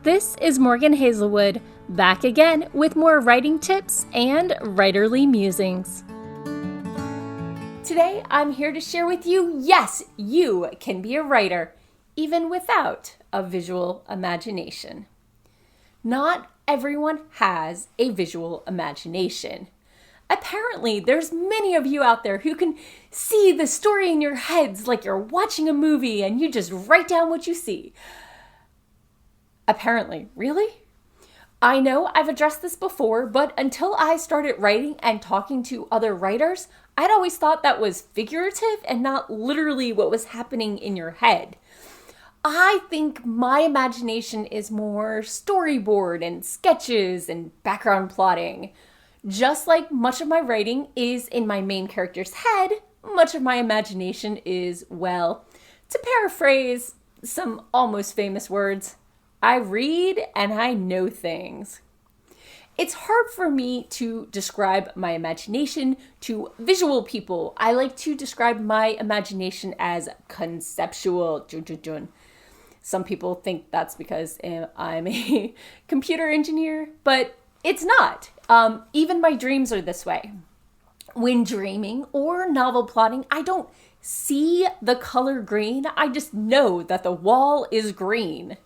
This is Morgan Hazelwood, back again with more writing tips and writerly musings. Today, I'm here to share with you, yes, you can be a writer, even without a visual imagination. Not everyone has a visual imagination. Apparently, there's many of you out there who can see the story in your heads like you're watching a movie and you just write down what you see. Apparently, really? I know I've addressed this before, but until I started writing and talking to other writers, I'd always thought that was figurative and not literally what was happening in your head. I think my imagination is more storyboard and sketches and background plotting. Just like much of my writing is in my main character's head, much of my imagination is, well, to paraphrase some almost famous words, I read and I know things. It's hard for me to describe my imagination to visual people. I like to describe my imagination as conceptual. Some people think that's because I'm a computer engineer, but it's not. Even my dreams are this way. When dreaming or novel plotting, I don't see the color green. I just know that the wall is green.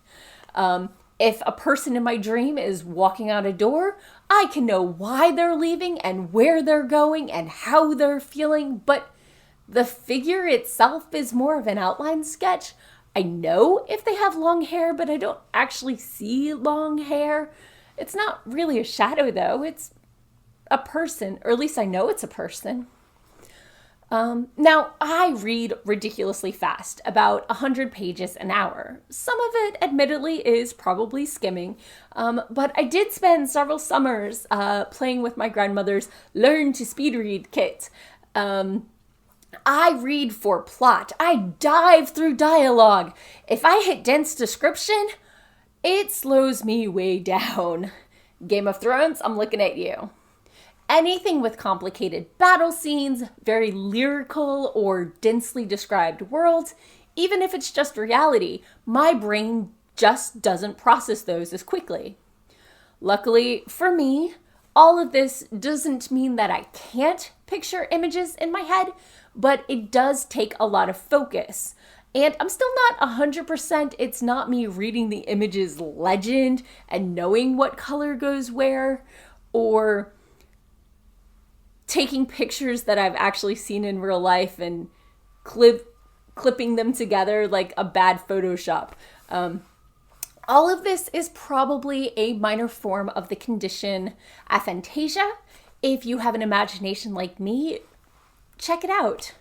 If a person in my dream is walking out a door, I can know why they're leaving and where they're going and how they're feeling, but the figure itself is more of an outline sketch. I know if they have long hair, but I don't actually see long hair. It's not really a shadow though, it's a person, or at least I know it's a person. Now, I read ridiculously fast, about 100 pages an hour. Some of it, admittedly, is probably skimming, but I did spend several summers playing with my grandmother's Learn to Speed Read kit. I read for plot. I dive through dialogue. If I hit dense description, it slows me way down. Game of Thrones, I'm looking at you. Anything with complicated battle scenes, very lyrical or densely described worlds, even if it's just reality, my brain just doesn't process those as quickly. Luckily for me, all of this doesn't mean that I can't picture images in my head, but it does take a lot of focus. And I'm still not 100%, it's not me reading the image's legend and knowing what color goes where, or taking pictures that I've actually seen in real life and clipping them together like a bad Photoshop. All of this is probably a minor form of the condition aphantasia. If you have an imagination like me, check it out.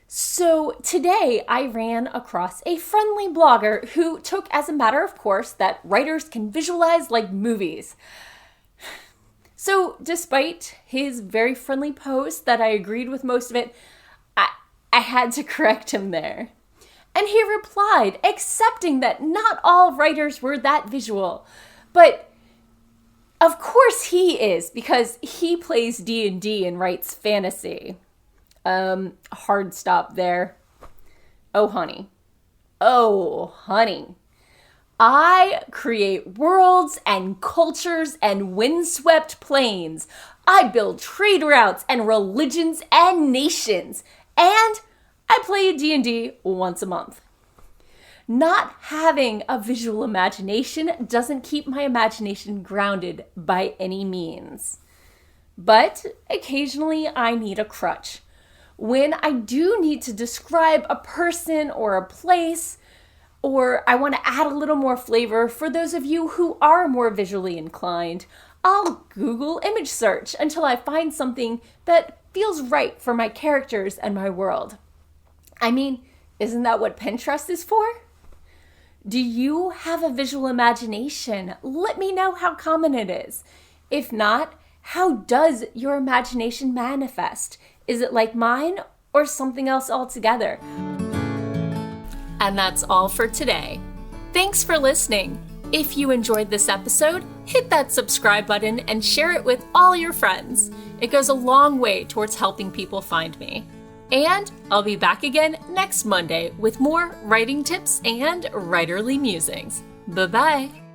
So today I ran across a friendly blogger who took as a matter of course that writers can visualize like movies. So despite his very friendly post that I agreed with most of it, I had to correct him there. And he replied, accepting that not all writers were that visual. But of course he is, because he plays D&D and writes fantasy. Hard stop there. Oh, honey. I create worlds and cultures and windswept plains. I build trade routes and religions and nations. And I play D&D once a month. Not having a visual imagination doesn't keep my imagination grounded by any means. But occasionally I need a crutch. When I do need to describe a person or a place, or I want to add a little more flavor for those of you who are more visually inclined, I'll Google image search until I find something that feels right for my characters and my world. I mean, isn't that what Pinterest is for? Do you have a visual imagination? Let me know how common it is. If not, how does your imagination manifest? Is it like mine or something else altogether? And that's all for today. Thanks for listening. If you enjoyed this episode, hit that subscribe button and share it with all your friends. It goes a long way towards helping people find me. And I'll be back again next Monday with more writing tips and writerly musings. Bye-bye.